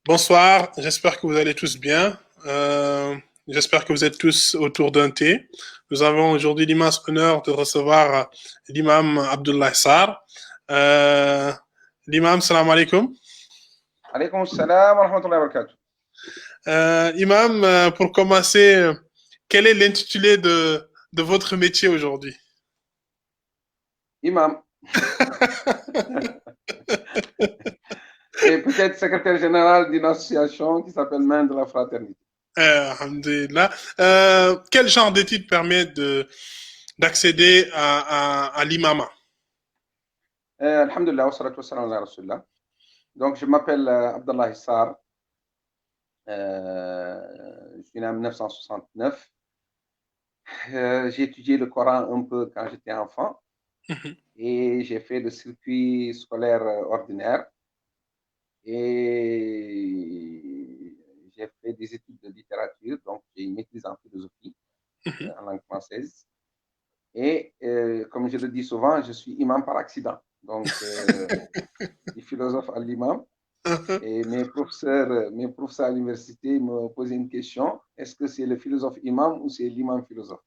Bonsoir, j'espère que vous allez tous bien. J'espère que vous êtes tous autour d'un thé. Nous avons aujourd'hui l'immense honneur de recevoir l'imam Abdullah Sar. Euh, l'imam, salam alaikum. Alaykoum salam wa rahmatullahi wa barakatuh. Imam, pour commencer, quel est l'intitulé de votre métier aujourd'hui? Imam. Et peut-être secrétaire général d'une association qui s'appelle Main de la Fraternité. Alhamdulillah. Quel genre d'études permet d'accéder à l'imama? Alhamdulillah, wa salatu wa salam ala rasulillah. Donc, je m'appelle Abdallah Issar. Je suis né en 1969. J'ai étudié le Coran un peu quand j'étais enfant. Et j'ai fait le circuit scolaire ordinaire. Et j'ai fait des études de littérature. Donc, j'ai une maîtrise en philosophie, en langue française. Et comme je le dis souvent, je suis imam par accident. Donc, du philosophe à l'imam. Et mes professeurs à l'université me posaient une question. Est-ce que c'est le philosophe imam ou c'est l'imam philosophe?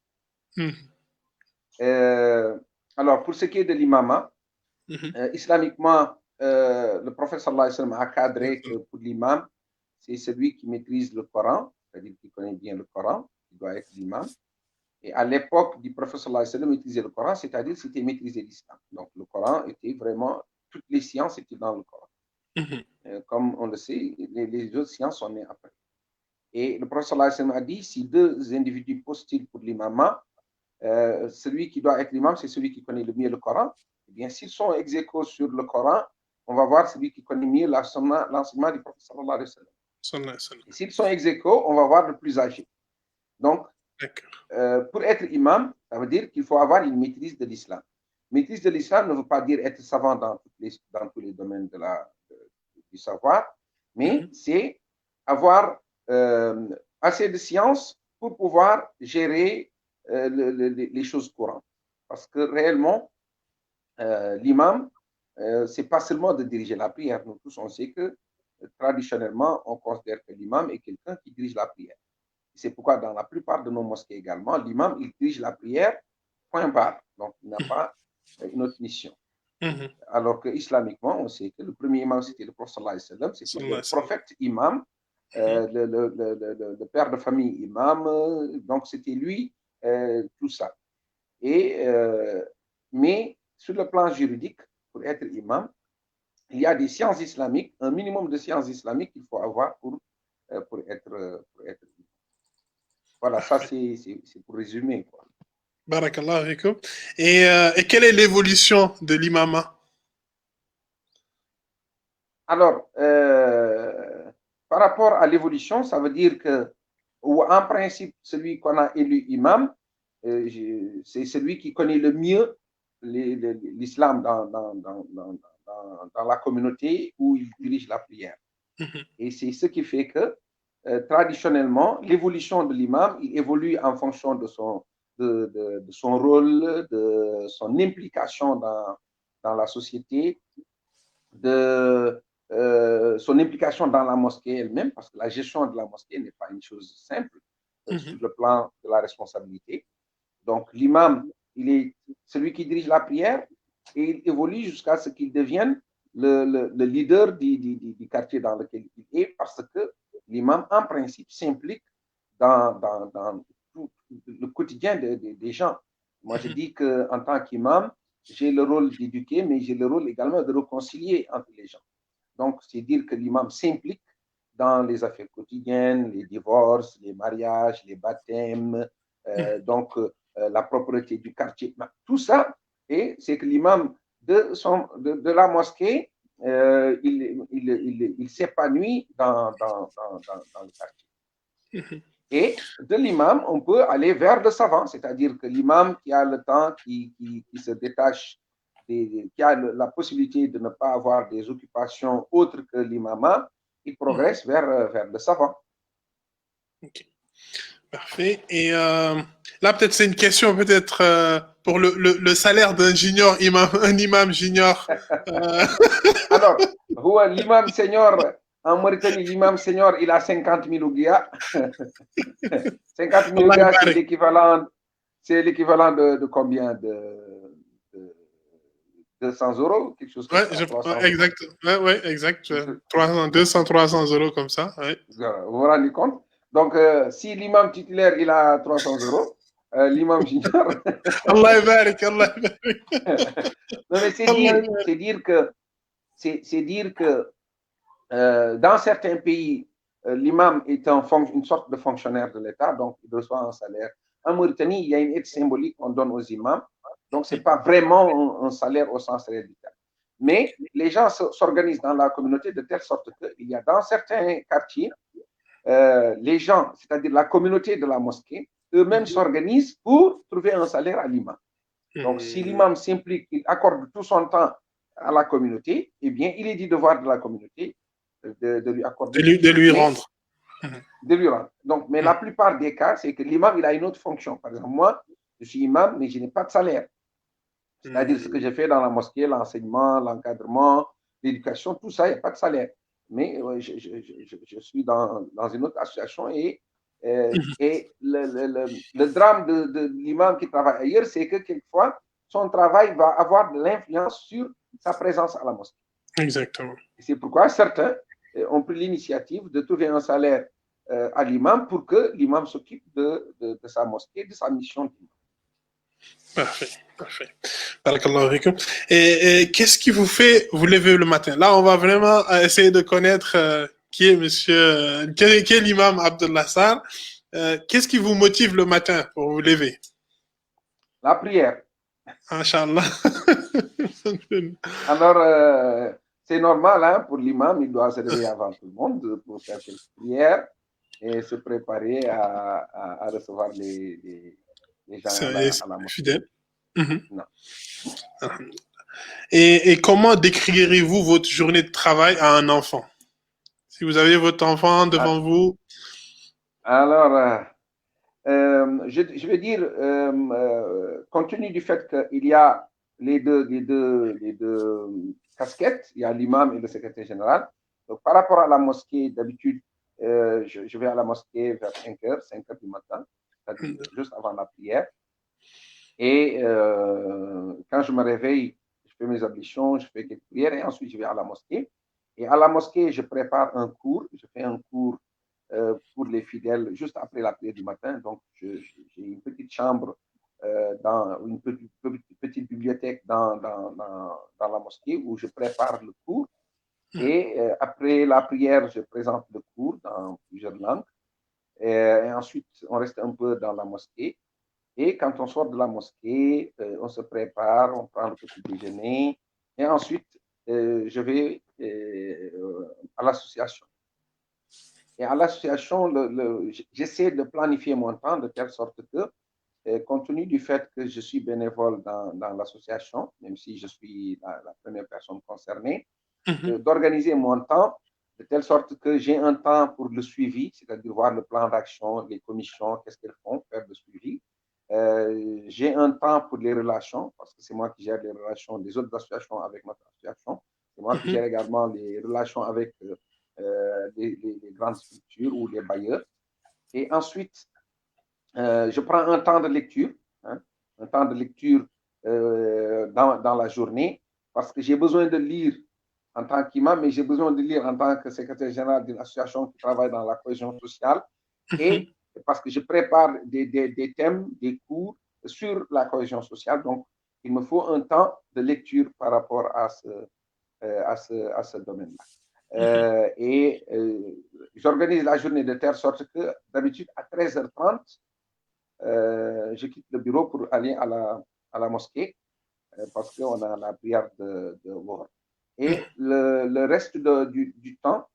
Alors, pour ce qui est de l'imama, islamiquement, le prophète sallallahu alayhi wa sallam a cadré que pour l'imam, c'est celui qui maîtrise le Coran, c'est-à-dire qui connaît bien le Coran, qui doit être l'imam. Et à l'époque du prophète sallallahu alayhi wa sallam, maîtriser le Coran, c'est-à-dire c'était maîtriser l'islam. Donc le Coran était vraiment, toutes les sciences étaient dans le Coran. Comme on le sait, les autres sciences sont nées après. Et le prophète sallallahu alayhi wa sallam a dit, si deux individus postulent pour l'imama, celui qui doit être l'imam, c'est celui qui connaît le mieux le Coran. Eh bien, s'ils sont ex aequo sur le Coran, on va voir celui qui connaît mieux l'enseignement du prophète sallallahu alayhi wa sallam. Et s'ils sont ex aequo, on va voir le plus âgé. Donc, pour être imam, ça veut dire qu'il faut avoir une maîtrise de l'islam. Maîtrise de l'islam ne veut pas dire être savant dans tous les domaines du savoir, mais c'est avoir assez de science pour pouvoir gérer les choses courantes. Parce que réellement, l'imam, c'est pas seulement de diriger la prière. Nous tous, on sait que traditionnellement, on considère que l'imam est quelqu'un qui dirige la prière. C'est pourquoi dans la plupart de nos mosquées également, l'imam, il dirige la prière, point barre. Donc, il n'a pas une autre mission. Alors que islamiquement, on sait que le premier imam, c'était le prophète sallallahu alayhi wa sallam, c'était le prophète imam, le père de famille imam, donc c'était lui, tout ça. Mais sur le plan juridique, pour être imam, il y a des sciences islamiques, un minimum de sciences islamiques qu'il faut avoir pour être imam. Voilà, ça c'est pour résumer, quoi. Barakallah fikum. Et quelle est l'évolution de l'imama? Alors, par rapport à l'évolution, ça veut dire que, en principe, celui qu'on a élu imam, c'est celui qui connaît le mieux l'islam dans la communauté où il dirige la prière. Et c'est ce qui fait que, traditionnellement, l'évolution de l'imam, il évolue en fonction de son rôle, de son implication dans la société, de son implication dans la mosquée elle-même, parce que la gestion de la mosquée n'est pas une chose simple sur le plan de la responsabilité. Donc, l'imam, il est celui qui dirige la prière et il évolue jusqu'à ce qu'il devienne le leader du quartier dans lequel il est, parce que l'imam, en principe, s'implique dans tout le quotidien des gens. Moi, je dis qu'en tant qu'imam, j'ai le rôle d'éduquer, mais j'ai le rôle également de réconcilier entre les gens. Donc, c'est dire que l'imam s'implique dans les affaires quotidiennes, les divorces, les mariages, les baptêmes, la propreté du quartier. Tout ça, et c'est que l'imam de la mosquée, il s'épanouit dans le quartier. Et de l'imam, on peut aller vers le savant, c'est-à-dire que l'imam qui a le temps, qui se détache, qui a la possibilité de ne pas avoir des occupations autres que l'imama, il progresse vers le savant. Ok, parfait. Et là, peut-être c'est une question peut-être pour le salaire d'un junior imam, un imam junior. Alors, l'imam senior, En Mauritanie, l'imam senior, il a 50 000 ouguiya. 50 000 ouguiya, c'est l'équivalent de combien de 200 euros, quelque chose comme Ouais, ça, 300 euros. exact. Ouais, exact. 300, 200, 300 euros comme ça. Ouais. Vous vous rendez compte? Donc, si l'imam titulaire, il a 300 euros, l'imam junior. Allah barik, Allah barik. Non, mais c'est dire que dans certains pays, l'imam est une sorte de fonctionnaire de l'État, donc il reçoit un salaire. En Mauritanie, il y a une aide symbolique qu'on donne aux imams, donc ce n'est pas vraiment un salaire au sens réel du terme. Mais les gens s'organisent dans la communauté de telle sorte qu'il y a dans certains quartiers, les gens, c'est-à-dire la communauté de la mosquée, eux-mêmes s'organisent pour trouver un salaire à l'imam. Donc, si l'imam s'implique, il accorde tout son temps à la communauté, eh bien, il est du devoir de la communauté de lui accorder. De lui rendre. De lui rendre. Donc, mais la plupart des cas, c'est que l'imam, il a une autre fonction. Par exemple, moi, je suis imam, mais je n'ai pas de salaire. C'est-à-dire ce que j'ai fait dans la mosquée, l'enseignement, l'encadrement, l'éducation, tout ça, il n'y a pas de salaire. Mais je suis dans une autre association et le drame de l'imam qui travaille ailleurs, c'est que quelquefois, son travail va avoir de l'influence sur sa présence à la mosquée. Exactement. C'est pourquoi certains ont pris l'initiative de trouver un salaire à l'imam pour que l'imam s'occupe de sa mosquée, de sa mission d'imam. Parfait, parfait. Et qu'est-ce qui vous fait vous lever le matin? Là, on va vraiment essayer de connaître qui est monsieur, qui est l'imam Abdullah Sarr. Qu'est-ce qui vous motive le matin pour vous lever? La prière. Inch'Allah. Alors, c'est normal, hein, pour l'imam, il doit se réveiller avant tout le monde pour faire quelques prières et se préparer à recevoir les gens à la mosquée. Fidèle. Non. Et comment décrirez-vous votre journée de travail à un enfant? Si vous avez votre enfant devant vous. Alors, je vais dire, compte tenu du fait qu'il y a les deux casquettes, il y a l'imam et le secrétaire général. Donc, par rapport à la mosquée, d'habitude, je vais à la mosquée vers 5 heures du matin, c'est-à-dire juste avant la prière. Et quand je me réveille, je fais mes ablutions, je fais quelques prières et ensuite je vais à la mosquée. Et à la mosquée, je prépare un cours, je fais un cours pour les fidèles juste après la prière du matin. Donc, j'ai une petite chambre dans une petite bibliothèque dans la mosquée où je prépare le cours. Et après la prière, je présente le cours dans plusieurs langues. Et ensuite, on reste un peu dans la mosquée. Et quand on sort de la mosquée, on se prépare, on prend le petit déjeuner. Et ensuite, je vais à l'association. Et à l'association, j'essaie de planifier mon temps de telle sorte que, compte tenu du fait que je suis bénévole dans l'association, même si je suis la première personne concernée, d'organiser mon temps de telle sorte que j'ai un temps pour le suivi, c'est-à-dire voir le plan d'action, les commissions, qu'est-ce qu'elles font, faire le suivi. J'ai un temps pour les relations, parce que c'est moi qui gère les relations des autres associations avec notre association. C'est moi qui gère également les relations avec les grandes structures ou les bailleurs. Et ensuite, je prends un temps de lecture, un temps de lecture dans la journée, parce que j'ai besoin de lire en tant qu'imam, mais j'ai besoin de lire en tant que secrétaire général d'une association qui travaille dans la cohésion sociale, et parce que je prépare des thèmes, des cours sur la cohésion sociale. Donc, il me faut un temps de lecture par rapport à ce domaine-là. Et j'organise la journée de telle sorte que d'habitude à 13h30, je quitte le bureau pour aller à la mosquée parce qu'on a la prière de Dhuhr. Et le reste du temps,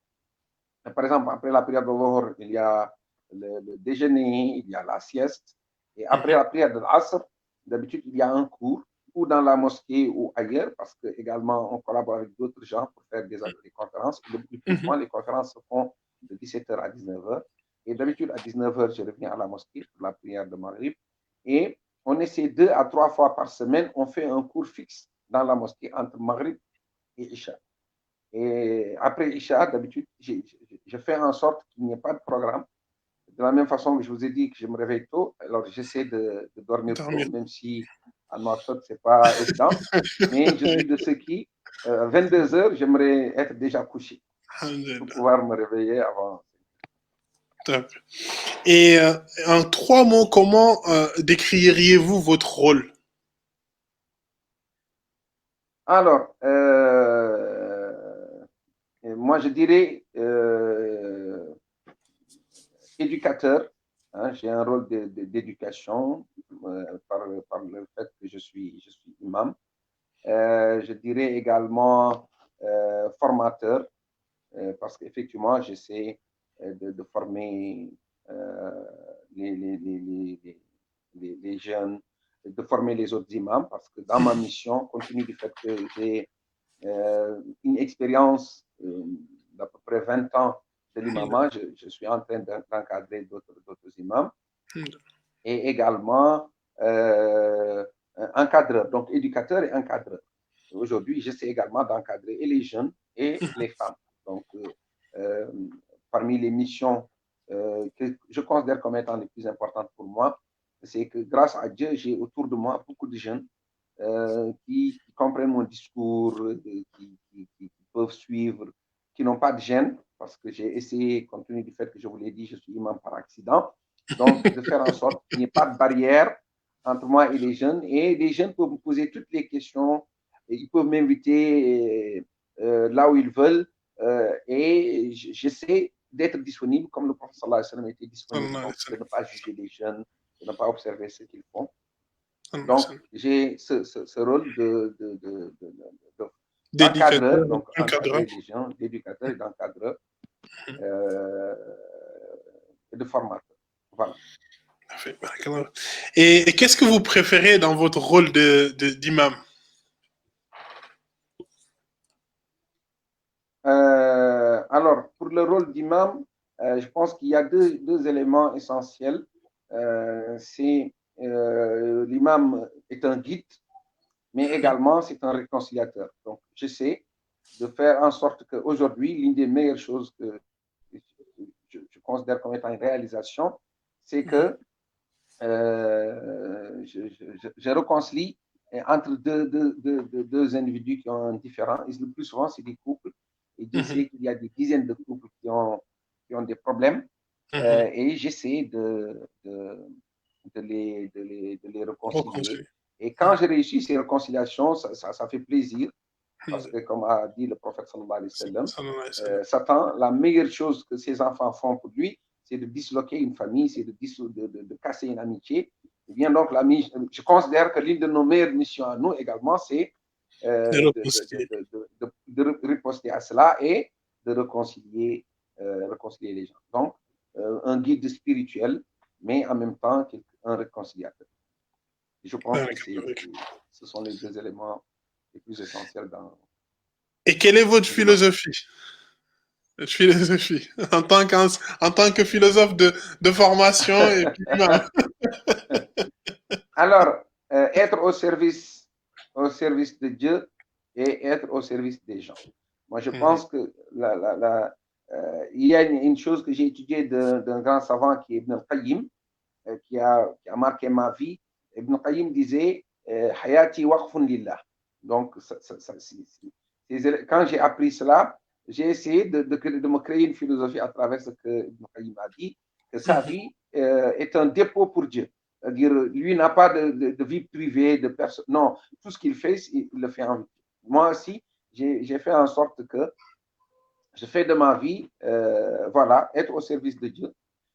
par exemple, après la prière de Dhuhr, il y a le déjeuner, il y a la sieste. Et après la prière de l'Asr, d'habitude, il y a un cours, ou dans la mosquée ou ailleurs, parce que également on collabore avec d'autres gens pour faire des conférences. Le plus souvent, les conférences se font de 17h à 19h. Et d'habitude, à 19h, je reviens à la mosquée pour la prière de Maghrib. Et on essaie 2 à 3 fois par semaine, on fait un cours fixe dans la mosquée entre Maghrib et Isha. Et après Isha, d'habitude, je fais en sorte qu'il n'y ait pas de programme. De la même façon que je vous ai dit que je me réveille tôt, alors j'essaie de dormir tôt, même si à Nouakchott, ce n'est pas évident. Mais je suis de ceux qui, 22 heures, j'aimerais être déjà couché pour pouvoir me réveiller avant. Top. Et en 3 mots, comment décririez-vous votre rôle? Alors, moi je dirais éducateur. Hein, j'ai un rôle d'éducation par le fait que je suis imam. Je dirais également formateur, parce qu'effectivement, j'essaie de former les jeunes, de former les autres imams, parce que dans ma mission, compte tenu du fait que j'ai une expérience d'à peu près 20 ans de l'imam, je suis en train d'encadrer d'autres imams. Et également encadreur, donc éducateur et encadreur. Aujourd'hui, j'essaie également d'encadrer et les jeunes et les femmes. Donc, parmi les missions que je considère comme étant les plus importantes pour moi, c'est que grâce à Dieu, j'ai autour de moi beaucoup de jeunes qui comprennent mon discours, qui peuvent suivre, qui n'ont pas de gêne, parce que j'ai essayé, compte tenu du fait que je vous l'ai dit, je suis imam par accident, donc de faire en sorte qu'il n'y ait pas de barrière entre moi et les jeunes. Et les jeunes peuvent me poser toutes les questions, et ils peuvent m'inviter là où ils veulent, et j'essaie d'être disponible comme le prophète sallallahu alayhi wa sallam était disponible, donc de ne pas juger les jeunes, de ne pas observer ce qu'ils font. Donc, j'ai ce rôle d'encadreur, donc encadrer les gens, d'éducateur et d'encadreur et de formateur. Voilà. Et qu'est-ce que vous préférez dans votre rôle d'imam? Alors, pour le rôle d'imam, je pense qu'il y a deux éléments essentiels. C'est l'imam est un guide, mais également c'est un réconciliateur. Donc, j'essaie de faire en sorte qu'aujourd'hui, l'une des meilleures choses que je considère comme étant une réalisation, c'est que je réconcilie entre deux individus qui ont un différent. Et le plus souvent, c'est des couples. Et Dieu sait qu'il y a des dizaines de couples qui ont des problèmes. Et j'essaie de les réconcilier. Et quand je réussis ces réconciliations, ça fait plaisir. Parce que, comme a dit le prophète sallallahu alayhi wa sallam, Satan, la meilleure chose que ses enfants font pour lui, c'est de disloquer une famille, c'est de casser une amitié. Et bien donc, je considère que l'une de nos meilleures missions à nous également, c'est de riposter à cela et de réconcilier les gens. Donc, un guide spirituel, mais en même temps un réconciliateur. Et je pense que ce sont les deux éléments les plus essentiels dans. Et quelle est votre philosophie? En tant que philosophe de formation et puis Alors, être au service de Dieu et être au service des gens. Moi, je pense que il y a une chose que j'ai étudiée d'un grand savant qui est Ibn al-Qayyim, qui a marqué ma vie. Ibn al-Qayyim disait Hayati waqfun lillah. Donc, quand j'ai appris cela, j'ai essayé de me créer une philosophie à travers ce que Ibn al-Qayyim a dit, que sa vie est un dépôt pour Dieu. C'est-à-dire, lui n'a pas de vie privée, de personne. Non, tout ce qu'il fait, il le fait en vie. Moi aussi, j'ai fait en sorte que je fais de ma vie, voilà, être au service de Dieu,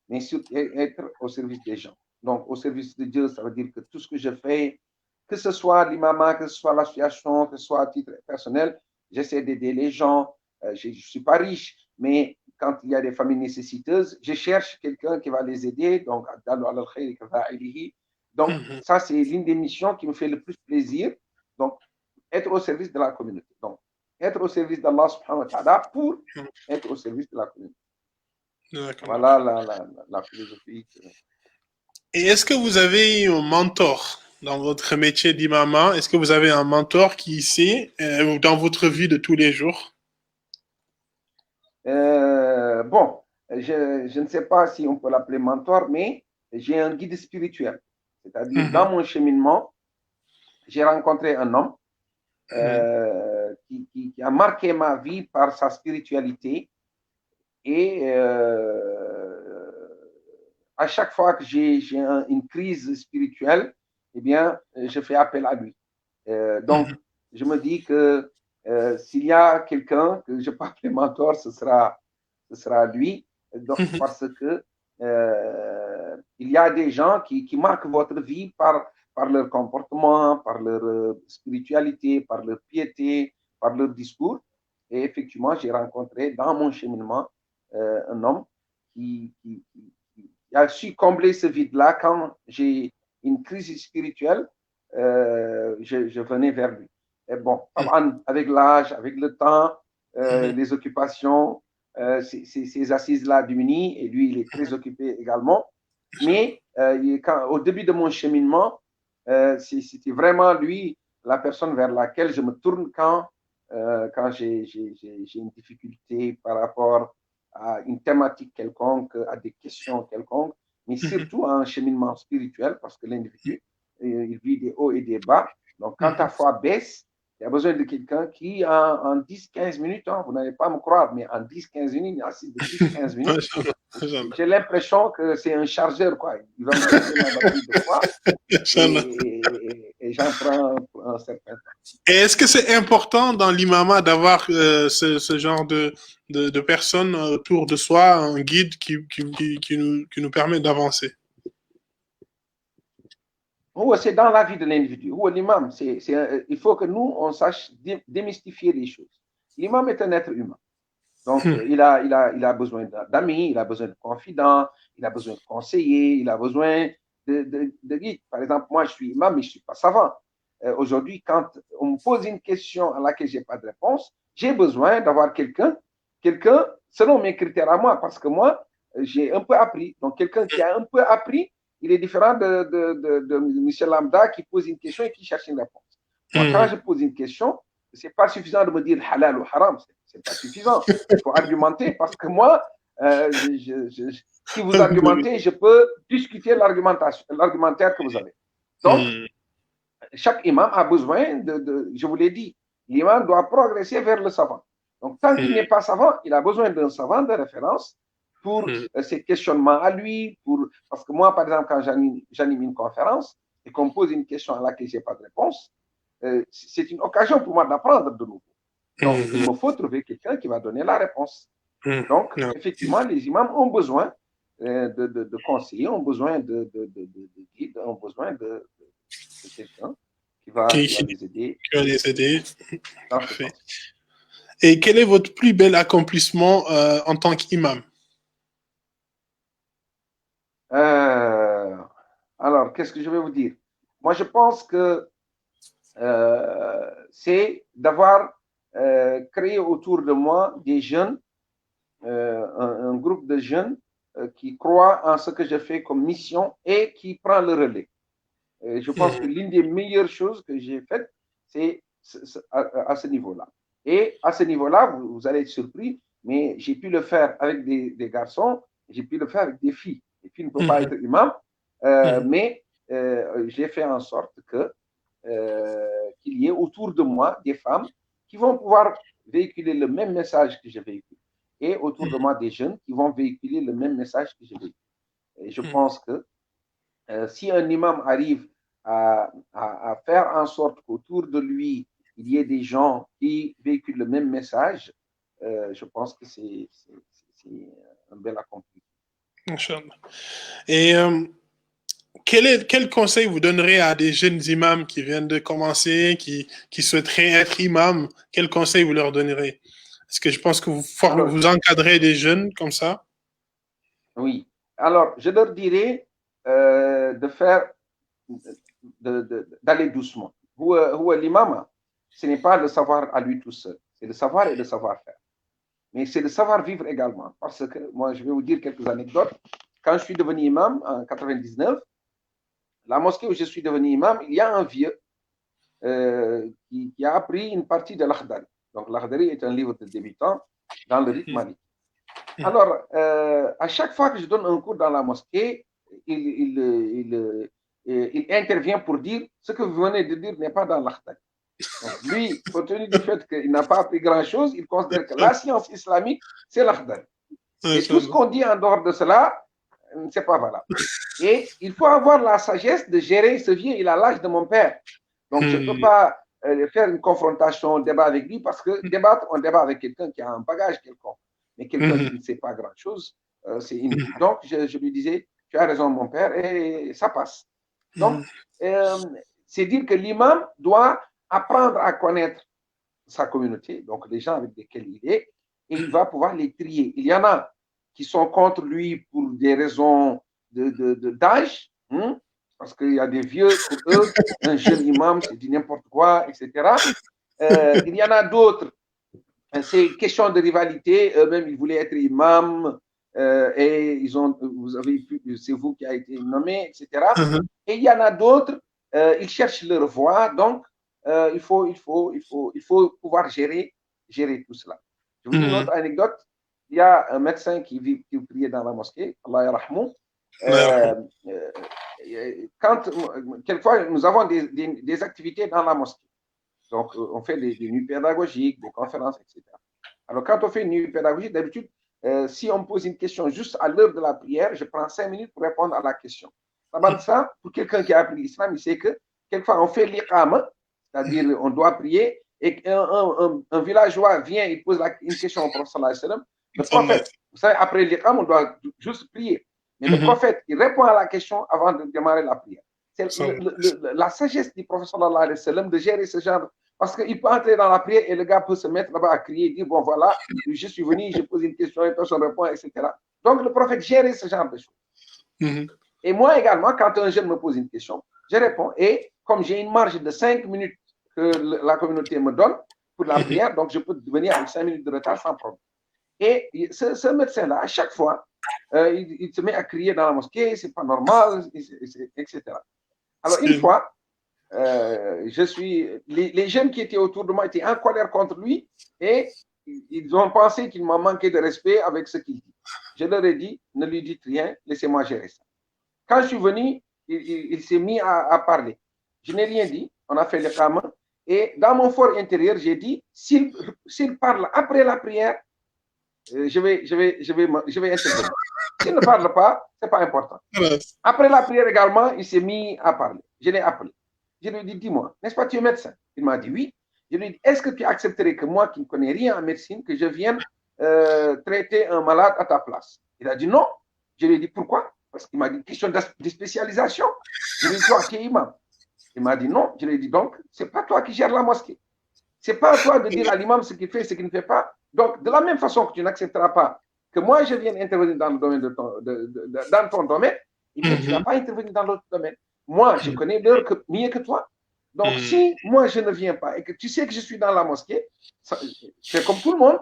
mais surtout être au service des gens. Donc, au service de Dieu, ça veut dire que tout ce que je fais, que ce soit l'imama, que ce soit l'association, que ce soit à titre personnel, j'essaie d'aider les gens. Je ne suis pas riche, mais quand il y a des familles nécessiteuses, je cherche quelqu'un qui va les aider. Donc, ça, c'est l'une des missions qui me fait le plus plaisir. Donc, être au service de la communauté. Donc, être au service d'Allah subhanahu wa ta'ala pour être au service de la communauté. Voilà la philosophie. Et est-ce que vous avez un mentor dans votre métier d'imam? Est-ce que vous avez un mentor qui sait dans votre vie de tous les jours? Bon, je ne sais pas si on peut l'appeler mentor, mais j'ai un guide spirituel. C'est-à-dire, dans mon cheminement, j'ai rencontré un homme qui a marqué ma vie par sa spiritualité. Et à chaque fois que j'ai une crise spirituelle, eh bien, je fais appel à lui. Donc, je me dis que s'il y a quelqu'un que je peux appeler mentor, ce sera lui. Donc, parce que il y a des gens qui marquent votre vie par leur comportement, par leur spiritualité, par leur piété, par leur discours. Et effectivement, j'ai rencontré dans mon cheminement un homme qui a su combler ce vide-là quand j'ai une crise spirituelle. Je venais vers lui. Et bon, avec l'âge, avec le temps, les occupations, ces assises-là diminuent et lui, il est très occupé également. Mais au début de mon cheminement, c'était vraiment lui, la personne vers laquelle je me tourne quand j'ai une difficulté par rapport à une thématique quelconque, à des questions quelconques, mais surtout à un cheminement spirituel, parce que l'individu, il vit des hauts et des bas. Donc, quand ta foi baisse, il y a besoin de quelqu'un qui, en 10-15 minutes, hein, vous n'allez pas me croire, mais en 10-15 minutes, assis de 10-15 minutes, j'ai l'impression que c'est un chargeur, quoi. Il va me charger ma batterie de foi et j'en prends pour un certain temps. Et est-ce que c'est important dans l'imama d'avoir ce genre de personnes autour de soi, un guide qui nous permet d'avancer? C'est dans la vie de l'individu. L'imam, il faut que nous, on sache démystifier les choses. L'imam est un être humain. Donc, il a besoin d'amis, il a besoin de confidents, il a besoin de conseillers, il a besoin de guides. Par exemple, moi, je suis imam, mais je ne suis pas savant. Aujourd'hui, quand on me pose une question à laquelle je n'ai pas de réponse, j'ai besoin d'avoir quelqu'un selon mes critères à moi, parce que moi, j'ai un peu appris. Donc, quelqu'un qui a un peu appris, il est différent de M. Lambda qui pose une question et qui cherche une réponse. Moi, quand je pose une question, ce n'est pas suffisant de me dire halal ou haram. Ce n'est pas suffisant. Il faut argumenter parce que moi, si vous argumentez, je peux discuter l'argumentaire que vous avez. Donc, chaque imam a besoin je vous l'ai dit, l'imam doit progresser vers le savant. Donc, tant qu'il n'est pas savant, il a besoin d'un savant de référence pour ses questionnements à lui. Parce que moi, par exemple, quand j'anime une conférence et qu'on me pose une question à laquelle je n'ai pas de réponse, c'est une occasion pour moi d'apprendre de nouveau. Donc, il me faut trouver quelqu'un qui va donner la réponse. Donc, effectivement, les imams ont besoin de conseillers, ont besoin de guides, ont besoin de quelqu'un qui va les aider. Qui va les aider. Parfait. Et quel est votre plus bel accomplissement en tant qu'imam? Alors, qu'est-ce que je vais vous dire? Moi, je pense que c'est d'avoir créé autour de moi des jeunes, un groupe de jeunes qui croient en ce que je fais comme mission et qui prend le relais. Je pense que l'une des meilleures choses que j'ai faites, c'est à ce niveau-là. Et à ce niveau-là, vous allez être surpris, mais j'ai pu le faire avec des garçons, j'ai pu le faire avec des filles. Les filles ne peuvent pas être imam, mais j'ai fait en sorte qu'il y ait autour de moi des femmes qui vont pouvoir véhiculer le même message que je véhicule. Et autour de moi des jeunes qui vont véhiculer le même message que je véhicule. Et je pense que si un imam arrive à faire en sorte qu'autour de lui, il y ait des gens qui véhiculent le même message, je pense que c'est un bel accomplissement. Et quel conseil vous donnerez à des jeunes imams qui viennent de commencer, qui souhaiteraient être imams? Quel conseil vous leur donnerez? Est-ce que je pense que vous encadrez des jeunes comme ça? Oui. Alors, je leur dirais d'aller doucement. L'imam, ce n'est pas le savoir à lui tout seul, c'est le savoir et le savoir-faire. Mais c'est le savoir-vivre également. Parce que moi, je vais vous dire quelques anecdotes. Quand je suis devenu imam en 99, la mosquée où je suis devenu imam, il y a un vieux qui a appris une partie de l'Akhdari. Donc, l'Akhdari est un livre de débutant dans le rite maliki. Alors, à chaque fois que je donne un cours dans la mosquée, il intervient pour dire ce que vous venez de dire n'est pas dans l'Akhdar. Donc, lui, compte tenu du fait qu'il n'a pas appris grand-chose, il considère que la science islamique, c'est l'Akhdar. Et tout ce qu'on dit en dehors de cela, c'est pas valable. Et il faut avoir la sagesse de gérer ce vieux, il a l'âge de mon père. Donc, je ne peux pas faire une confrontation, un débat avec lui, parce que débattre, on débat avec quelqu'un qui a un bagage quelconque. Mais quelqu'un qui ne sait pas grand-chose, c'est inutile. Donc, je lui disais, tu as raison, mon père, et ça passe. Donc, c'est dire que l'imam doit apprendre à connaître sa communauté, donc les gens avec lesquels il est, et il va pouvoir les trier. Il y en a qui sont contre lui pour des raisons d'âge, parce qu'il y a des vieux, pour eux, un jeune imam, c'est du n'importe quoi, etc. Il y en a d'autres, c'est question de rivalité, eux-mêmes, ils voulaient être imam, et ils ont, vous avez pu, c'est vous qui a été nommé, etc. Et il y en a d'autres, ils cherchent leur voie, donc il faut pouvoir gérer tout cela. Je vous dis une autre anecdote. Il y a un médecin qui priait dans la mosquée, Allah yarahmou. Quelquefois, nous avons des activités dans la mosquée. Donc, on fait des nuits pédagogiques, des conférences, etc. Alors, quand on fait une nuit pédagogique, d'habitude, si on me pose une question juste à l'heure de la prière, je prends 5 minutes pour répondre à la question. Ça, pour quelqu'un qui a appris l'islam, il sait que quelquefois, on fait l'iqama, c'est-à-dire on doit prier, et un villageois vient, il pose une question au prophète sallallahu alayhi wa sallam. Le prophète, vous savez, après l'iqama, on doit juste prier. Mais le prophète, il répond à la question avant de démarrer la prière. C'est la sagesse du prophète sallallahu alayhi wa sallam de gérer ce genre. Parce qu'il peut entrer dans la prière et le gars peut se mettre là-bas à crier, dire, bon voilà, je suis venu, je pose une question, et personne répond, etc. Donc le prophète gérait ce genre de choses. Et moi également, quand un jeune me pose une question, je réponds. Et comme j'ai une marge de 5 minutes que la communauté me donne pour la prière, donc je peux venir avec 5 minutes de retard sans problème. Et ce médecin-là, à chaque fois, il se met à crier dans la mosquée, c'est pas normal, etc. Alors une fois, les jeunes qui étaient autour de moi étaient en colère contre lui et ils ont pensé qu'il m'a manqué de respect avec ce qu'il dit. Je leur ai dit, ne lui dites rien, laissez-moi gérer ça. Quand je suis venu, il s'est mis à parler. Je n'ai rien dit, on a fait le qaman et dans mon fort intérieur, j'ai dit, s'il parle après la prière, je vais intervenir. S'il ne parle pas, ce n'est pas important. Après la prière également, il s'est mis à parler. Je l'ai appelé. Je lui ai dit, dis-moi, n'est-ce pas, tu es médecin? Il m'a dit oui. Je lui ai dit, est-ce que tu accepterais que moi, qui ne connais rien en médecine, que je vienne traiter un malade à ta place? Il a dit non. Je lui ai dit, pourquoi? Parce qu'il m'a dit, question de spécialisation. Je lui ai dit, toi qui es imam. Il m'a dit non. Je lui ai dit, donc, ce n'est pas toi qui gères la mosquée. Ce n'est pas à toi de dire à l'imam ce qu'il fait, ce qu'il ne fait pas. Donc, de la même façon que tu n'accepteras pas que moi, je vienne intervenir dans le domaine dans ton domaine, eh bien, tu ne vas pas intervenir dans l'autre domaine. Moi, je connais l'heure mieux que toi. Donc, si moi, je ne viens pas et que tu sais que je suis dans la mosquée, c'est comme tout le monde.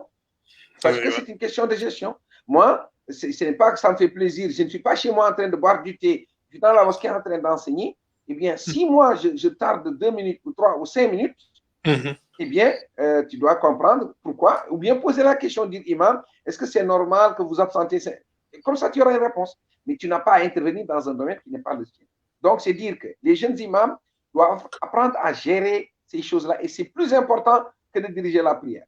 Parce que c'est une question de gestion. Moi, ce n'est pas que ça me fait plaisir. Je ne suis pas chez moi en train de boire du thé. Je suis dans la mosquée en train d'enseigner. Eh bien, si moi, je tarde 2 minutes ou 3 ou 5 minutes, eh bien, tu dois comprendre pourquoi, ou bien poser la question, dire, imam, est-ce que c'est normal que vous absentez? Comme ça, tu auras une réponse. Mais tu n'as pas à intervenir dans un domaine qui n'est pas le tien. Donc, c'est dire que les jeunes imams doivent apprendre à gérer ces choses-là. Et c'est plus important que de diriger la prière.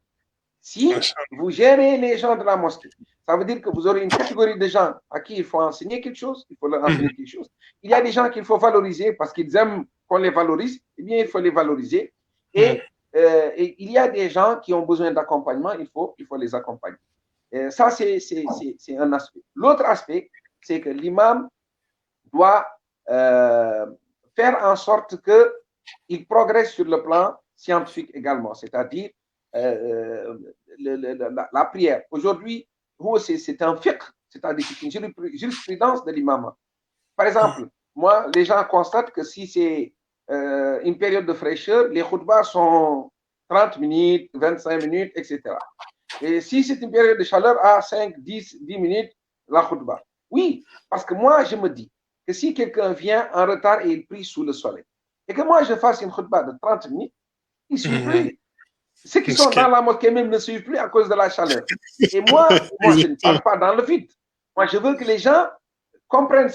Si vous gérez les gens de la mosquée, ça veut dire que vous aurez une catégorie de gens à qui il faut enseigner quelque chose, il faut leur enseigner quelque chose. Il y a des gens qu'il faut valoriser parce qu'ils aiment qu'on les valorise, eh bien, il faut les valoriser. Et il y a des gens qui ont besoin d'accompagnement, il faut les accompagner. Ça, c'est un aspect. L'autre aspect, c'est que l'imam doit faire en sorte qu'il progresse sur le plan scientifique également, c'est-à-dire la prière. Aujourd'hui, c'est un fiqh, c'est-à-dire une jurisprudence de l'imam. Par exemple, moi, les gens constatent que si c'est une période de fraîcheur, les khutbahs sont 30 minutes, 25 minutes, etc. Et si c'est une période de chaleur, à 5, 10 minutes, la khutbah. Oui, parce que moi, je me dis que si quelqu'un vient en retard et il prie sous le soleil, et que moi, je fasse une khutbah de 30 minutes, il ne suit plus. Ceux qui sont dans la mosquée même ne suivent plus à cause de la chaleur. Et moi je ne parle pas dans le vide. Moi, je veux que les gens comprennent,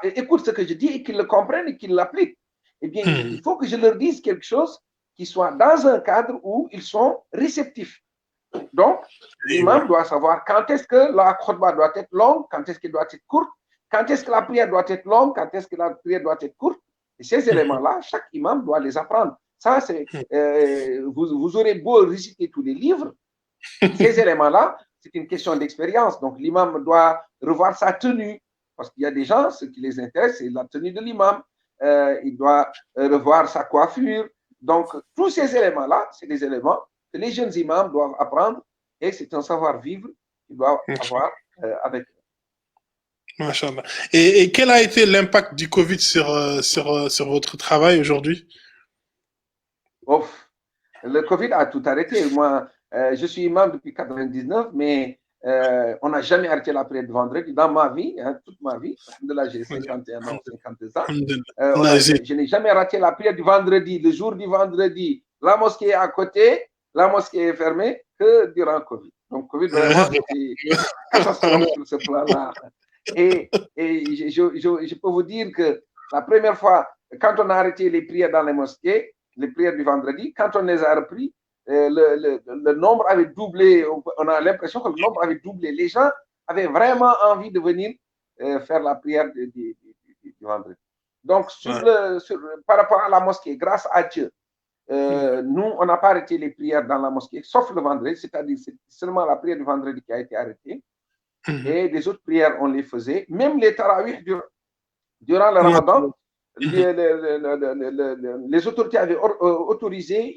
écoutent ce que je dis et qu'ils le comprennent et qu'ils l'appliquent. Eh bien, il faut que je leur dise quelque chose qui soit dans un cadre où ils sont réceptifs. Donc, l'imam doit savoir quand est-ce que la khutbah doit être longue, quand est-ce qu'elle doit être courte, quand est-ce que la prière doit être longue, quand est-ce que la prière doit être courte. Et ces éléments-là, chaque imam doit les apprendre. Ça, c'est, vous aurez beau réciter tous les livres, ces éléments-là, c'est une question d'expérience. Donc, l'imam doit revoir sa tenue, parce qu'il y a des gens, ce qui les intéresse, c'est la tenue de l'imam. Il doit revoir sa coiffure. Donc, tous ces éléments-là, c'est des éléments que les jeunes imams doivent apprendre et c'est un savoir-vivre qu'ils doivent avoir avec eux. Machallah. Et quel a été l'impact du Covid sur votre travail aujourd'hui? Le Covid a tout arrêté. Moi, je suis imam depuis 1999, mais on n'a jamais arrêté la prière de vendredi dans ma vie, toute ma vie. Là, j'ai 51 ans, 52 ans. Je n'ai jamais raté la prière du vendredi. Le jour du vendredi, la mosquée est à côté, la mosquée est fermée que durant le Covid. Donc, Covid, vraiment, c'était catastrophe sur ce plan-là. Et je peux vous dire que la première fois, quand on a arrêté les prières dans les mosquées, les prières du vendredi, quand on les a repris, le nombre avait doublé. On a l'impression que le nombre avait doublé. Les gens avaient vraiment envie de venir faire la prière du vendredi. Donc, par rapport à la mosquée, grâce à Dieu, nous, on n'a pas arrêté les prières dans la mosquée, sauf le vendredi, c'est-à-dire c'est seulement la prière du vendredi qui a été arrêtée. Et les autres prières, on les faisait. Même les tarawih durant le ramadan, les autorités avaient autorisé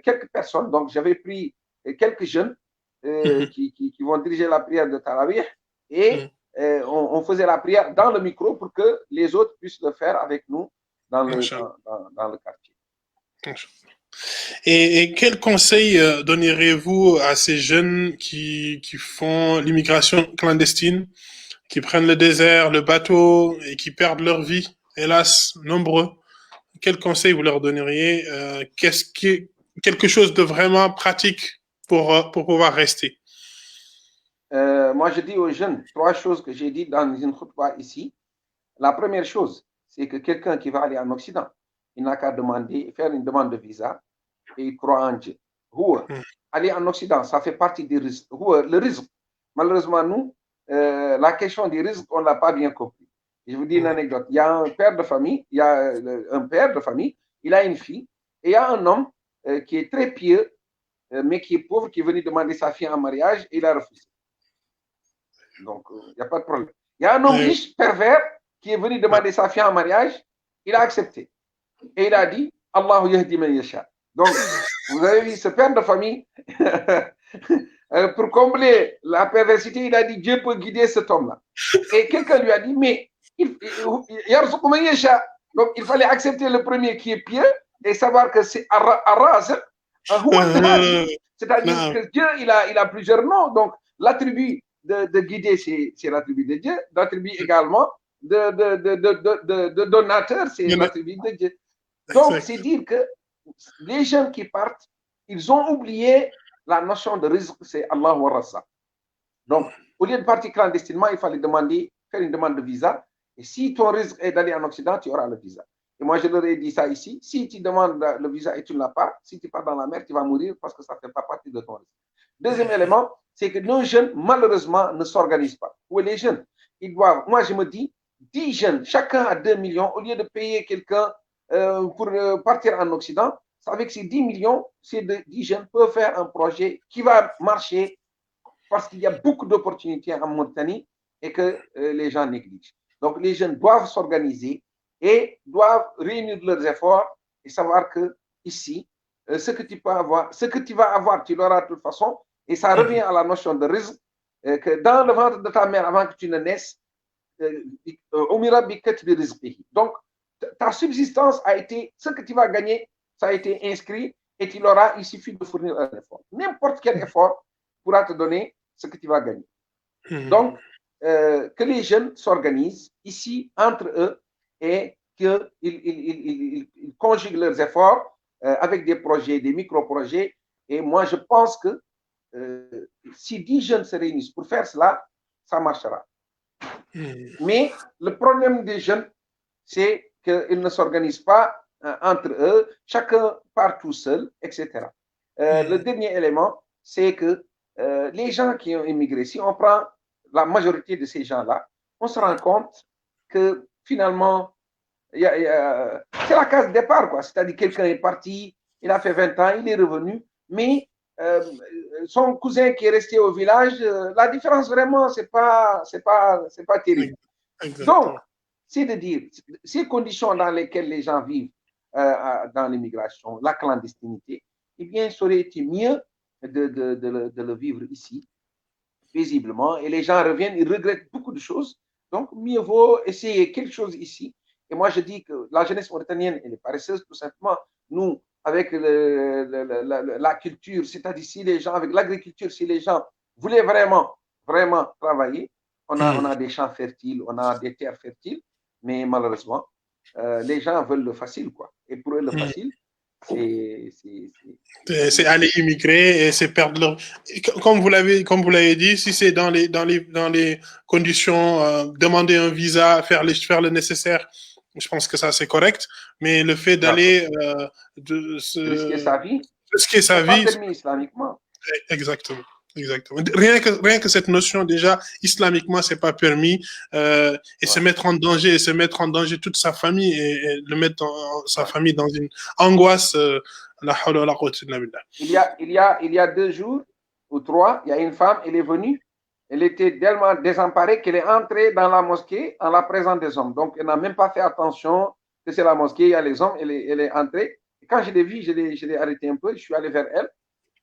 quelques personnes. Donc, j'avais pris quelques jeunes qui vont diriger la prière de tarawih et on faisait la prière dans le micro pour que les autres puissent le faire avec nous dans le quartier. Et quel conseil donneriez-vous à ces jeunes qui font l'immigration clandestine, qui prennent le désert, le bateau et qui perdent leur vie, hélas, nombreux? Quel conseil vous leur donneriez? Quelque chose de vraiment pratique pour pouvoir rester? Moi, je dis aux jeunes 3 choses que j'ai dit dans une khutbah ici. La première chose, c'est que quelqu'un qui va aller en Occident, il n'a qu'à faire une demande de visa et il croit en Dieu. Aller en Occident, ça fait partie du risque. Le risque, malheureusement, nous, la question du risque, on ne l'a pas bien compris. Je vous dis une anecdote. Il y a un père de famille, il a une fille, et il y a un homme qui est très pieux, mais qui est pauvre, qui est venu demander sa fille en mariage, et il a refusé. Donc, il n'y a pas de problème. Il y a un homme riche, pervers, qui est venu demander sa fille en mariage, il a accepté. Et il a dit, Allahu yahdi man yasha. Donc, vous avez vu, ce père de famille, pour combler la perversité, il a dit, Dieu peut guider cet homme-là. Et quelqu'un lui a dit, mais, donc il fallait accepter le premier qui est pieux et savoir que c'est Arraz, c'est-à-dire que Dieu, il a plusieurs noms. Donc, l'attribut de guider, c'est l'attribut de Dieu. L'attribut également de donateur, c'est l'attribut de Dieu. Donc, c'est dire que les jeunes qui partent, ils ont oublié la notion de risque, c'est Allah wa Rasa. Donc, au lieu de partir clandestinement, il fallait faire une demande de visa. Et si ton risque est d'aller en Occident, tu auras le visa. Et moi, je leur ai dit ça ici. Si tu demandes le visa et tu ne l'as pas, si tu pars dans la mer, tu vas mourir parce que ça ne fait pas partie de ton risque. Deuxième élément, c'est que nos jeunes, malheureusement, ne s'organisent pas. Où les jeunes, ils doivent, moi, je me dis, 10 jeunes, chacun a 2 millions, au lieu de payer quelqu'un pour partir en Occident, avec ces 10 millions, ces 10 jeunes peuvent faire un projet qui va marcher parce qu'il y a beaucoup d'opportunités en Mauritanie et que les gens négligent. Donc, les jeunes doivent s'organiser et doivent réunir leurs efforts et savoir que ici, ce que tu vas avoir, tu l'auras de toute façon. Et ça revient à la notion de risque, que dans le ventre de ta mère, avant que tu ne naisses, donc, ta subsistance a été, ce que tu vas gagner, ça a été inscrit et tu l'auras, il suffit de fournir un effort. N'importe quel effort pourra te donner ce que tu vas gagner. Donc, que les jeunes s'organisent ici entre eux et qu'ils conjuguent leurs efforts avec des projets, des micro-projets. Et moi, je pense que si 10 jeunes se réunissent pour faire cela, ça marchera. Mais le problème des jeunes, c'est qu'ils ne s'organisent pas entre eux, chacun part tout seul, etc. Le dernier élément, c'est que les gens qui ont immigré, si on prend la majorité de ces gens-là, on se rend compte que finalement, c'est la case de départ, quoi. C'est-à-dire quelqu'un est parti, il a fait 20 ans, il est revenu, mais son cousin qui est resté au village, la différence vraiment, c'est pas terrible. Donc, c'est de dire, ces conditions dans lesquelles les gens vivent dans l'immigration, la clandestinité, eh bien, ça aurait été mieux de le vivre ici, paisiblement, et les gens reviennent, ils regrettent beaucoup de choses. Donc, mieux vaut essayer quelque chose ici. Et moi, je dis que la jeunesse mauritanienne, elle est paresseuse, tout simplement. Nous, avec la culture, c'est-à-dire si les gens, avec l'agriculture, si les gens voulaient vraiment, vraiment travailler, on a des champs fertiles, on a des terres fertiles, mais malheureusement, les gens veulent le facile, quoi. Et pour eux, le facile, c'est aller immigrer et c'est perdre leur... Comme vous l'avez dit, si c'est dans les conditions, demander un visa, faire le nécessaire, je pense que ça c'est correct. Mais le fait d'aller risquer sa vie, risquer sa c'est pas vie, permis islamiquement. exactement. Exactement. Rien que cette notion, déjà, islamiquement, c'est pas permis, et se mettre en danger, et se mettre en danger toute sa famille, et le mettre sa famille dans une angoisse, il y a 2 jours ou 3, il y a une femme, elle est venue, elle était tellement désemparée qu'elle est entrée dans la mosquée en la présence des hommes. Donc, elle n'a même pas fait attention que c'est la mosquée, il y a les hommes, elle est entrée. Et quand je l'ai vue, je l'ai arrêtée un peu, je suis allé vers elle,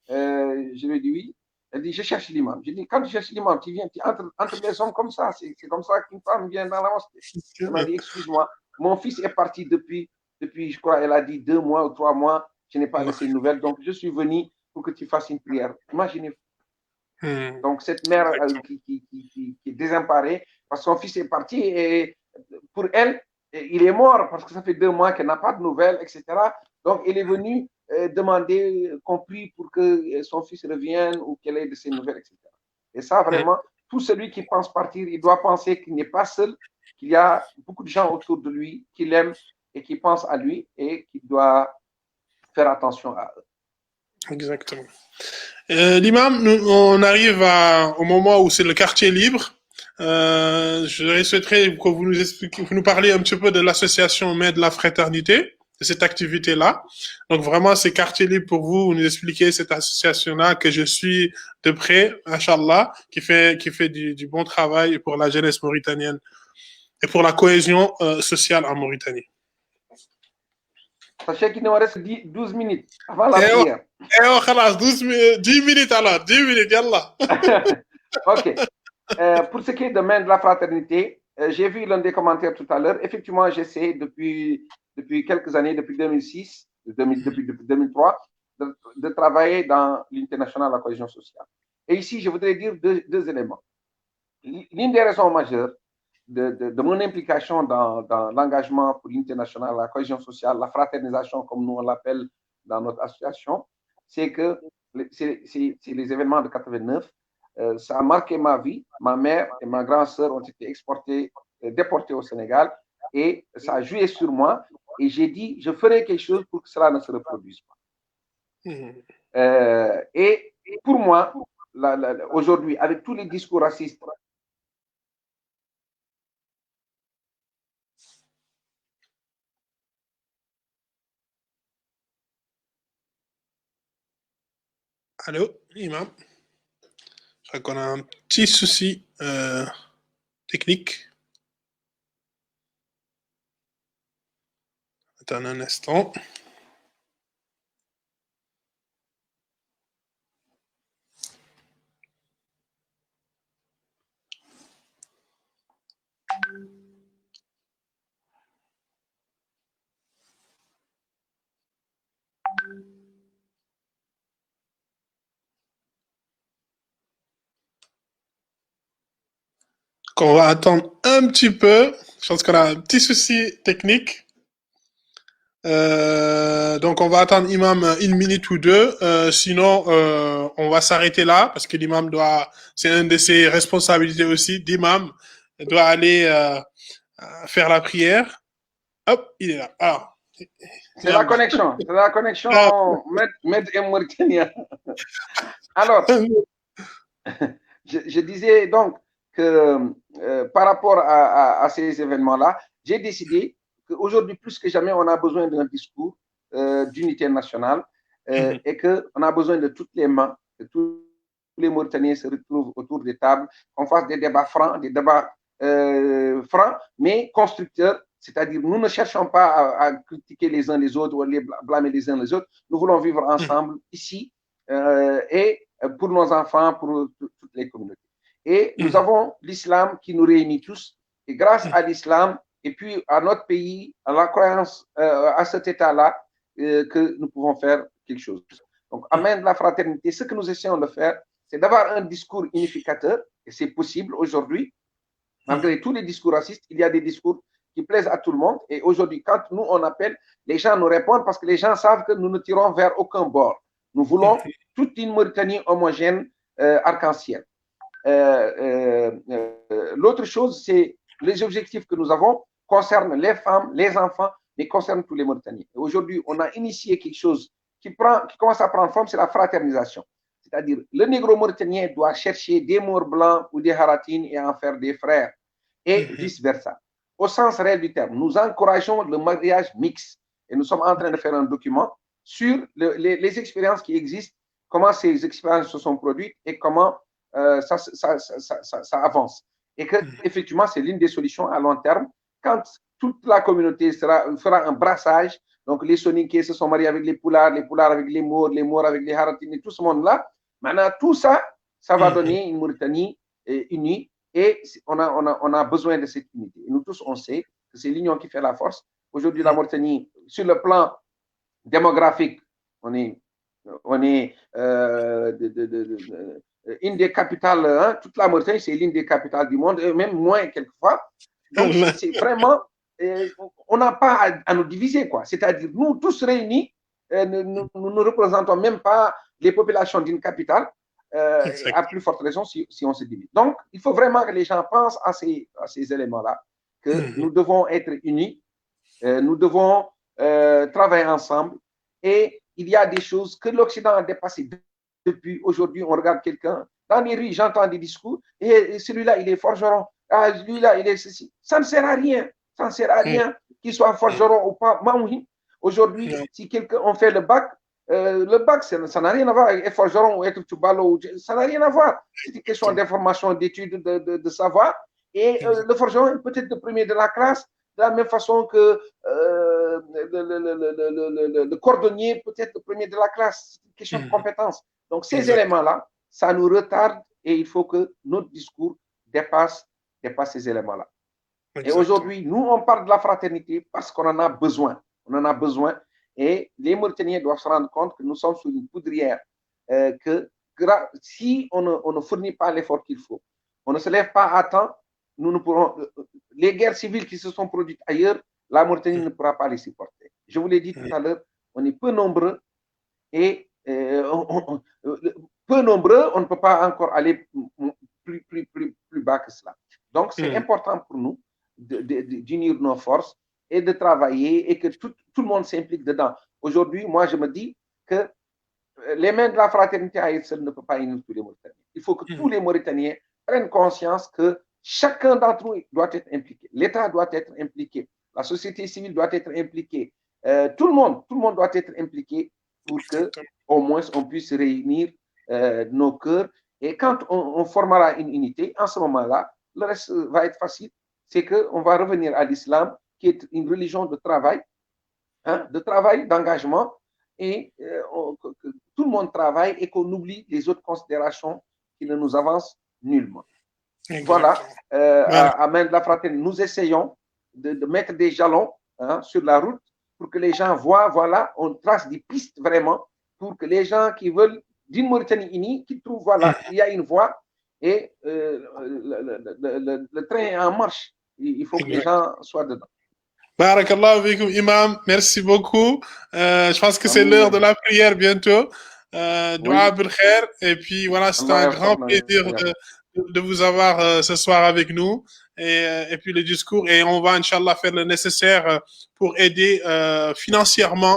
je lui ai dit oui. Elle dit, je cherche l'imam. Je dis, quand tu cherches l'imam, tu viens, tu entre les hommes comme ça. C'est comme ça qu'une femme vient dans la mosquée. Elle m'a dit, excuse-moi, mon fils est parti depuis, je crois, elle a dit 2 mois ou 3 mois. Je n'ai pas laissé de nouvelles. Donc, je suis venu pour que tu fasses une prière. Imaginez. Donc, cette mère qui est désemparée, parce que son fils est parti et pour elle, il est mort parce que ça fait 2 mois qu'elle n'a pas de nouvelles, etc. Donc, elle est venue demander qu'on prie pour que son fils revienne ou qu'elle ait de ses nouvelles, etc. Et ça, vraiment, tout celui qui pense partir, il doit penser qu'il n'est pas seul, qu'il y a beaucoup de gens autour de lui qui l'aiment et qui pensent à lui et qu'il doit faire attention à eux. Exactement. L'imam, on arrive au moment où c'est le quartier libre. Je souhaiterais que vous nous expliquiez, vous nous parliez un petit peu de l'association Mets de la Fraternité, de cette activité-là. Donc vraiment, c'est quartier libre pour vous. Vous nous expliquez cette association-là que je suis de près, Inch'Allah, qui fait du bon travail pour la jeunesse mauritanienne et pour la cohésion sociale en Mauritanie. Sachez qu'il nous reste 12 minutes avant la prière. Oh, 10 minutes alors, 10 minutes, yallah. Ok. Pour ce qui est de Main de la Fraternité, j'ai vu l'un des commentaires tout à l'heure. Effectivement, j'essaie depuis quelques années, depuis 2006, depuis 2003, de travailler dans l'international, la cohésion sociale. Et ici, je voudrais dire deux éléments. L'une des raisons majeures de mon implication dans l'engagement pour l'international, la cohésion sociale, la fraternisation, comme nous on l'appelle dans notre association, c'est que c'est les événements de 89. Ça a marqué ma vie. Ma mère et ma grande sœur ont été déportées au Sénégal et ça a joué sur moi. Et j'ai dit, je ferai quelque chose pour que cela ne se reproduise pas. Et pour moi, aujourd'hui, avec tous les discours racistes, Allô, imam. Je crois qu'on a un petit souci technique. Attends un instant. On va attendre un petit peu. Je pense qu'on a un petit souci technique. Donc, on va attendre Imam une minute ou deux. Sinon, on va s'arrêter là parce que l'imam doit, c'est une de ses responsabilités aussi, d'imam, doit aller faire la prière. Hop, il est là. Alors, c'est la connexion. C'est la connexion Med et Mauritanie. Alors, je disais donc que par rapport à ces événements-là, j'ai décidé qu'aujourd'hui, plus que jamais, on a besoin d'un discours d'unité nationale et qu'on a besoin de toutes les mains, que tous les Mauritaniens se retrouvent autour des tables, qu'on fasse des débats francs, francs, mais constructeurs. C'est-à-dire, nous ne cherchons pas à critiquer les uns les autres ou à les blâmer les uns les autres. Nous voulons vivre ensemble ici et pour nos enfants, pour toutes les communautés. Et nous avons l'islam qui nous réunit tous. Et grâce à l'islam, et puis à notre pays, à la croyance, à cet état-là, que nous pouvons faire quelque chose. Donc, amène la fraternité. Ce que nous essayons de faire, c'est d'avoir un discours unificateur, et c'est possible aujourd'hui. Malgré tous les discours racistes, il y a des discours qui plaisent à tout le monde. Et aujourd'hui, quand nous, on appelle, les gens nous répondent parce que les gens savent que nous ne tirons vers aucun bord. Nous voulons toute une Mauritanie homogène, arc-en-ciel. L'autre chose, c'est les objectifs que nous avons concernent les femmes, les enfants, mais concernent tous les Mauritaniens. Aujourd'hui, on a initié quelque chose qui commence à prendre forme, c'est la fraternisation. C'est-à-dire, le négro-mauritanien doit chercher des Maures blancs ou des Haratines et en faire des frères, et vice-versa. Au sens réel du terme, nous encourageons le mariage mixte. Et nous sommes en train de faire un document sur les expériences qui existent, comment ces expériences se sont produites et comment ça avance. Et que, effectivement, c'est l'une des solutions à long terme. Quand toute la communauté fera un brassage, donc les Soninké se sont mariés avec les Poulards avec les Maures avec les Haratines, et tout ce monde-là, maintenant, tout ça, ça va donner une Mauritanie unie et on a besoin de cette unité. Et nous tous, on sait que c'est l'union qui fait la force. Aujourd'hui, la Mauritanie, sur le plan démographique, on est une des capitales, hein, toute la Mauritanie, c'est l'une des capitales du monde, et même moins quelquefois. Donc, c'est vraiment, on n'a pas à nous diviser, quoi. C'est-à-dire, nous tous réunis, nous ne représentons même pas les populations d'une capitale, à plus forte raison si on se divise. Donc, il faut vraiment que les gens pensent à ces éléments-là, que nous devons être unis, nous devons travailler ensemble, et il y a des choses que l'Occident a dépassées depuis. Aujourd'hui, on regarde quelqu'un dans les rues, j'entends des discours, et celui-là, il est forgeron, ah, celui-là, il est ceci. Ça ne sert à rien, ça ne sert à rien qu'il soit forgeron ou pas. Aujourd'hui, si quelqu'un on fait le bac, ça n'a rien à voir avec être forgeron ou être tubalo, ça n'a rien à voir. C'est une question d'information, d'études, de savoir. Et le forgeron est peut-être le premier de la classe, de la même façon que le cordonnier peut être le premier de la classe. C'est une question de compétence. Donc, ces éléments-là, ça nous retarde et il faut que notre discours dépasse ces éléments-là. Et aujourd'hui, nous, on parle de la fraternité parce qu'on en a besoin. On en a besoin. Et les Mauritaniens doivent se rendre compte que nous sommes sur une poudrière, que si on ne fournit pas l'effort qu'il faut, on ne se lève pas à temps, nous ne pourrons. Les guerres civiles qui se sont produites ailleurs, la Mauritanie ne pourra pas les supporter. Je vous l'ai dit tout à l'heure, on est peu nombreux et peu nombreux, on ne peut pas encore aller plus bas que cela. Donc, c'est important pour nous d'unir nos forces et de travailler et que tout le monde s'implique dedans. Aujourd'hui, moi, je me dis que les mains de la fraternité à elles seules ne peuvent pas unir tous les Mauritaniens. Il faut que tous les Mauritaniens prennent conscience que chacun d'entre nous doit être impliqué. L'État doit être impliqué. La société civile doit être impliquée. Tout le monde doit être impliqué pour que, au moins, on puisse réunir nos cœurs. Et quand on formera une unité, en ce moment-là, le reste va être facile. C'est qu'on va revenir à l'islam, qui est une religion de travail, d'engagement, et que tout le monde travaille et qu'on oublie les autres considérations qui ne nous avancent nullement. Voilà, à main de la fraternité, nous essayons de mettre des jalons sur la route pour que les gens voient, voilà, on trace des pistes vraiment pour que les gens qui veulent d'une Mauritanie unie, qui trouvent, voilà, il y a une voie et le train est en marche. Il faut que les gens soient dedans. Barakallahu fikum, Imam. Merci beaucoup. Je pense que c'est Amin. l'heure de la prière bientôt. Dua Oui. bil khair. Et puis voilà, c'est un grand plaisir de vous avoir ce soir avec nous. Et puis le discours. Et on va, Inch'Allah, faire le nécessaire pour aider financièrement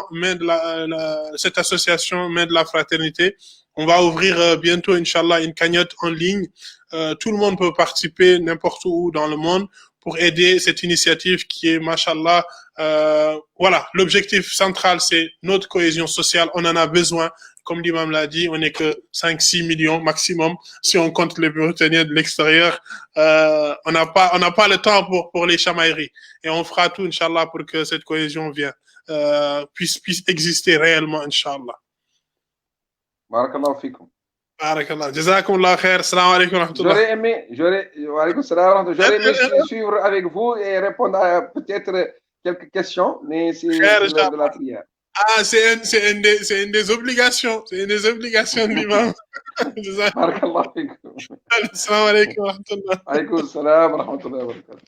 cette association Main de la Fraternité. On va ouvrir bientôt, Inch'Allah, une cagnotte en ligne. Tout le monde peut participer n'importe où dans le monde pour aider cette initiative qui est, machallah, voilà, l'objectif central, c'est notre cohésion sociale. On en a besoin. Comme l'imam l'a dit, on n'est que 5-6 millions maximum. Si on compte les Mauritaniens de l'extérieur, on n'a pas le temps pour les chamailleries. Et on fera tout, Inch'Allah, pour que cette cohésion puisse exister réellement, Inch'Allah. Barakallahu fikum. Barakallah. Jazakumullah khair. Salam alaikum wa rahmatullah. J'aurais aimé suivre avec vous et répondre à peut-être quelques questions, mais c'est l'heure de la prière. Ah, c'est une des obligations. C'est une des obligations de l'imam. Barakallahu fikum. Salam alaikum wa rahmatullah. Alaykoum salam wa rahmatullah wa barakatuh.